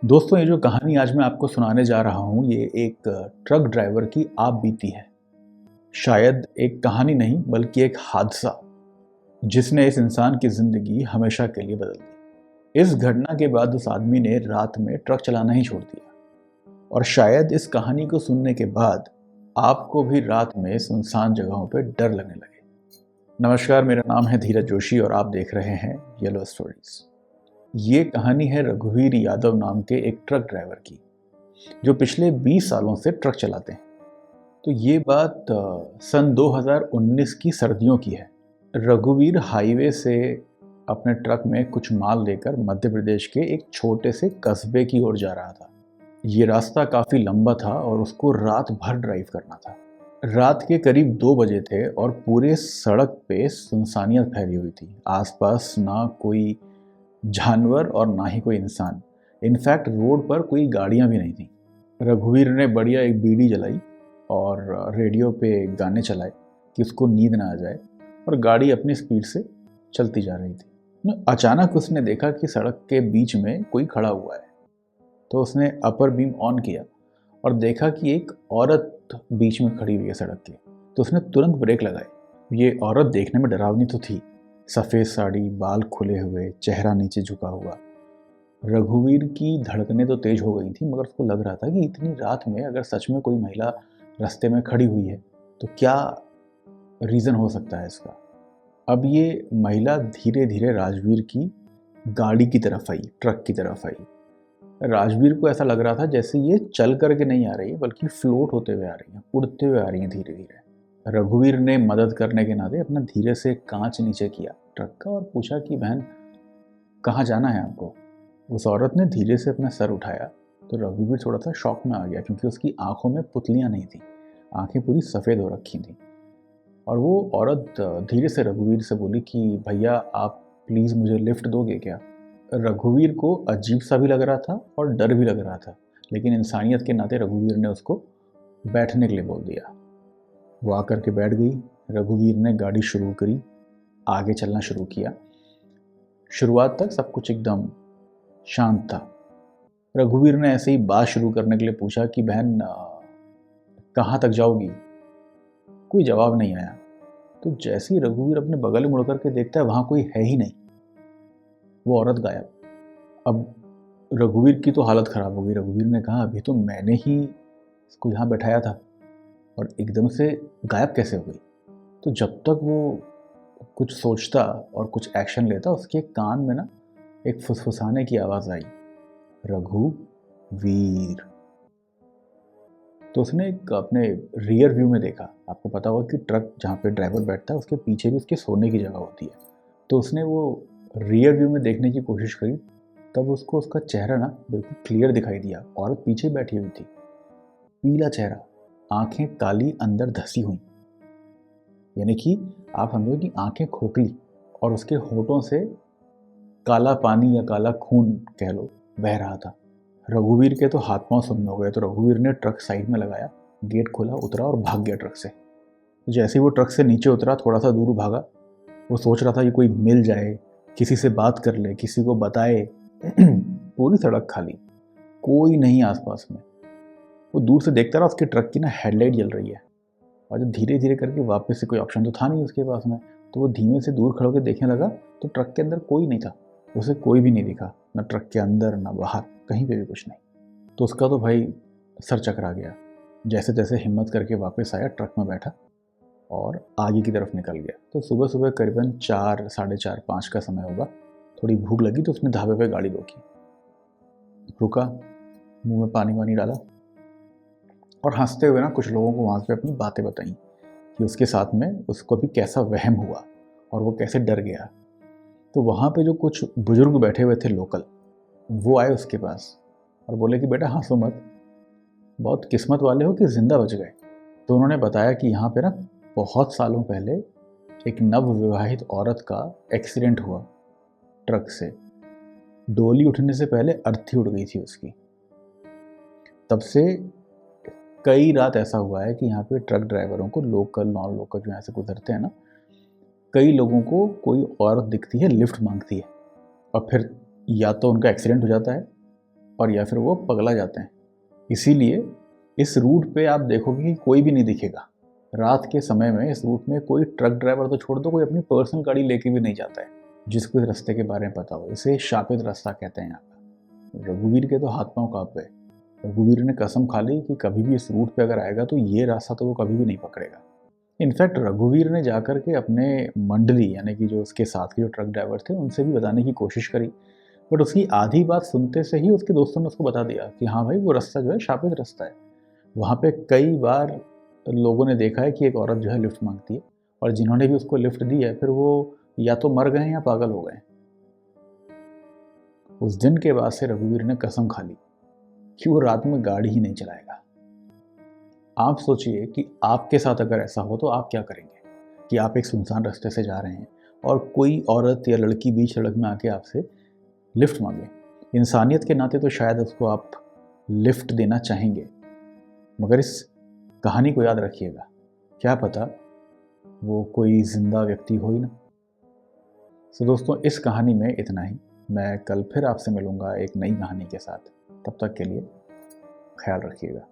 दोस्तों, ये जो कहानी आज मैं आपको सुनाने जा रहा हूँ, ये एक ट्रक ड्राइवर की आप बीती है। शायद एक कहानी नहीं, बल्कि एक हादसा, जिसने इस इंसान की ज़िंदगी हमेशा के लिए बदल दी। इस घटना के बाद उस आदमी ने रात में ट्रक चलाना ही छोड़ दिया और शायद इस कहानी को सुनने के बाद आपको भी रात में सुनसान जगहों पे डर लगने लगे। नमस्कार, मेरा नाम है धीरज जोशी और आप देख रहे हैं येलो स्टोरीज। ये कहानी है रघुवीर यादव नाम के एक ट्रक ड्राइवर की, जो पिछले 20 सालों से ट्रक चलाते हैं। तो ये बात सन 2019 की सर्दियों की है। रघुवीर हाईवे से अपने ट्रक में कुछ माल लेकर मध्य प्रदेश के एक छोटे से कस्बे की ओर जा रहा था। ये रास्ता काफ़ी लंबा था और उसको रात भर ड्राइव करना था। रात के करीब 2 बजे थे और पूरे सड़क पे सुनसानियत फैली हुई थी। आसपास ना कोई जानवर और ना ही कोई इंसान। इनफैक्ट रोड पर कोई गाड़ियां भी नहीं थी। रघुवीर ने बढ़िया एक बीड़ी जलाई और रेडियो पे गाने चलाए कि उसको नींद ना आ जाए, और गाड़ी अपनी स्पीड से चलती जा रही थी। अचानक उसने देखा कि सड़क के बीच में कोई खड़ा हुआ है। तो उसने अपर बीम ऑन किया और देखा कि एक औरत बीच में खड़ी हुई है सड़क के। तो उसने तुरंत ब्रेक लगाई। ये औरत देखने में डरावनी तो थी। सफ़ेद साड़ी, बाल खुले हुए, चेहरा नीचे झुका हुआ। रघुवीर की धड़कनें तो तेज हो गई थी, मगर उसको लग रहा था कि इतनी रात में अगर सच में कोई महिला रास्ते में खड़ी हुई है तो क्या रीज़न हो सकता है इसका। अब ये महिला धीरे धीरे राजवीर की गाड़ी की तरफ आई, ट्रक की तरफ आई। राजवीर को ऐसा लग रहा था जैसे ये चल करके नहीं आ रही है, बल्कि फ्लोट होते हुए आ रही है, उड़ते हुए आ रही है धीरे धीरे। रघुवीर ने मदद करने के नाते अपना धीरे से कांच नीचे किया ट्रक का और पूछा कि बहन, कहाँ जाना है आपको। उस औरत ने धीरे से अपना सर उठाया तो रघुवीर थोड़ा सा शॉक में आ गया, क्योंकि उसकी आंखों में पुतलियां नहीं थी। आंखें पूरी सफ़ेद हो रखी थी। और वो औरत धीरे से रघुवीर से बोली कि भैया, आप प्लीज़ मुझे लिफ्ट दोगे क्या। रघुवीर को अजीब सा भी लग रहा था और डर भी लग रहा था, लेकिन इंसानियत के नाते रघुवीर ने उसको बैठने के लिए बोल दिया। वो आकर के बैठ गई। रघुवीर ने गाड़ी शुरू करी, आगे चलना शुरू किया। शुरुआत तक सब कुछ एकदम शांत था। रघुवीर ने ऐसे ही बात शुरू करने के लिए पूछा कि बहन, कहाँ तक जाओगी। कोई जवाब नहीं आया। तो जैसे ही रघुवीर अपने बगल में मुड़ करके देखता है, वहाँ कोई है ही नहीं। वो औरत गायब। अब रघुवीर की तो हालत ख़राब हो गई। रघुवीर ने कहा, अभी तो मैंने ही इसको यहाँ बैठाया था और एकदम से गायब कैसे हो गई। तो जब तक वो कुछ सोचता और कुछ एक्शन लेता, उसके कान में ना एक फुसफुसाने की आवाज़ आई, रघुवीर। तो उसने एक अपने रियर व्यू में देखा। आपको पता होगा कि ट्रक जहाँ पे ड्राइवर बैठता है, उसके पीछे भी उसके सोने की जगह होती है। तो उसने वो रियर व्यू में देखने की कोशिश करी। तब उसको उसका चेहरा ना बिल्कुल क्लियर दिखाई दिया। औरत पीछे बैठी हुई थी, पीला चेहरा, आंखें काली अंदर धसी हुई, यानी कि आप समझो कि आंखें खोखली, और उसके होठों से काला पानी या काला खून कह लो बह रहा था। रघुवीर के तो हाथ पांव सुन्न हो गए। तो रघुवीर ने ट्रक साइड में लगाया, गेट खोला, उतरा और भाग गया ट्रक से। जैसे ही वो ट्रक से नीचे उतरा, थोड़ा सा दूर भागा। वो सोच रहा था कि कोई मिल जाए, किसी से बात कर ले, किसी को बताए। पूरी सड़क खाली, कोई नहीं आसपास में। वो दूर से देखता रहा, उसके ट्रक की ना हेडलाइट जल रही है। और जब धीरे धीरे करके वापस से, कोई ऑप्शन तो था नहीं उसके पास में, तो वो धीमे से दूर खड़े होकर देखने लगा। तो ट्रक के अंदर कोई नहीं था। उसे कोई भी नहीं दिखा, ना ट्रक के अंदर ना बाहर, कहीं पे भी कुछ नहीं। तो उसका तो भाई सर चकरा गया। जैसे तैसे हिम्मत करके वापस आया, ट्रक में बैठा और आगे की तरफ निकल गया। तो सुबह सुबह करीबन 4, साढ़े 4, 5 का समय होगा। थोड़ी भूख लगी तो उसने ढाबे पे गाड़ी रोकी, रुका, मुंह में पानी वानी डाला और हंसते हुए ना कुछ लोगों को वहाँ पे अपनी बातें बताई कि उसके साथ में उसको भी कैसा वहम हुआ और वो कैसे डर गया। तो वहाँ पे जो कुछ बुजुर्ग बैठे हुए थे लोकल, वो आए उसके पास और बोले कि बेटा हंसो मत, बहुत किस्मत वाले हो कि ज़िंदा बच गए। तो उन्होंने बताया कि यहाँ पे ना बहुत सालों पहले एक नव विवाहित औरत का एक्सीडेंट हुआ ट्रक से। डोली उठने से पहले अर्थी उड़ गई थी उसकी। तब से कई रात ऐसा हुआ है कि यहाँ पे ट्रक ड्राइवरों को, लोकल नॉन लोकल जो यहाँ से गुजरते हैं ना, कई लोगों को कोई औरत दिखती है, लिफ्ट मांगती है, और फिर या तो उनका एक्सीडेंट हो जाता है और या फिर वो पगला जाते हैं। इसीलिए इस रूट पे आप देखोगे कि कोई भी नहीं दिखेगा। रात के समय में इस रूट में कोई ट्रक ड्राइवर तो छोड़ दो, कोई अपनी पर्सनल गाड़ी लेके भी नहीं जाता है जिसको इस रास्ते के बारे में पता हो। इसे शापित रास्ता कहते हैं यहाँ पर। रघुवीर के तो हाथ पांव कांप गए। रघुवीर ने कसम खा ली कि कभी भी इस रूट पे अगर आएगा तो ये रास्ता तो वो कभी भी नहीं पकड़ेगा। इनफैक्ट रघुवीर ने जाकर के अपने मंडली यानी कि जो उसके साथ के जो ट्रक ड्राइवर थे उनसे भी बताने की कोशिश करी, बट उसकी आधी बात सुनते से ही उसके दोस्तों ने उसको बता दिया कि हाँ भाई वो रास्ता जो है शापित रास्ता है। वहाँ पे कई बार लोगों ने देखा है कि एक औरत जो है लिफ्ट मांगती है, और जिन्होंने भी उसको लिफ्ट दी है फिर वो या तो मर गए या पागल हो गए। उस दिन के बाद से रघुवीर ने कसम खा ली कि वो रात में गाड़ी ही नहीं चलाएगा। आप सोचिए कि आपके साथ अगर ऐसा हो तो आप क्या करेंगे कि आप एक सुनसान रास्ते से जा रहे हैं और कोई औरत या लड़की बीच सड़क में आके आपसे लिफ्ट मांगे। इंसानियत के नाते तो शायद उसको आप लिफ्ट देना चाहेंगे, मगर इस कहानी को याद रखिएगा, क्या पता वो कोई जिंदा व्यक्ति हो ही ना। तो दोस्तों इस कहानी में इतना ही। मैं कल फिर आपसे मिलूंगा एक नई कहानी के साथ। तब तक के लिए ख्याल रखिएगा।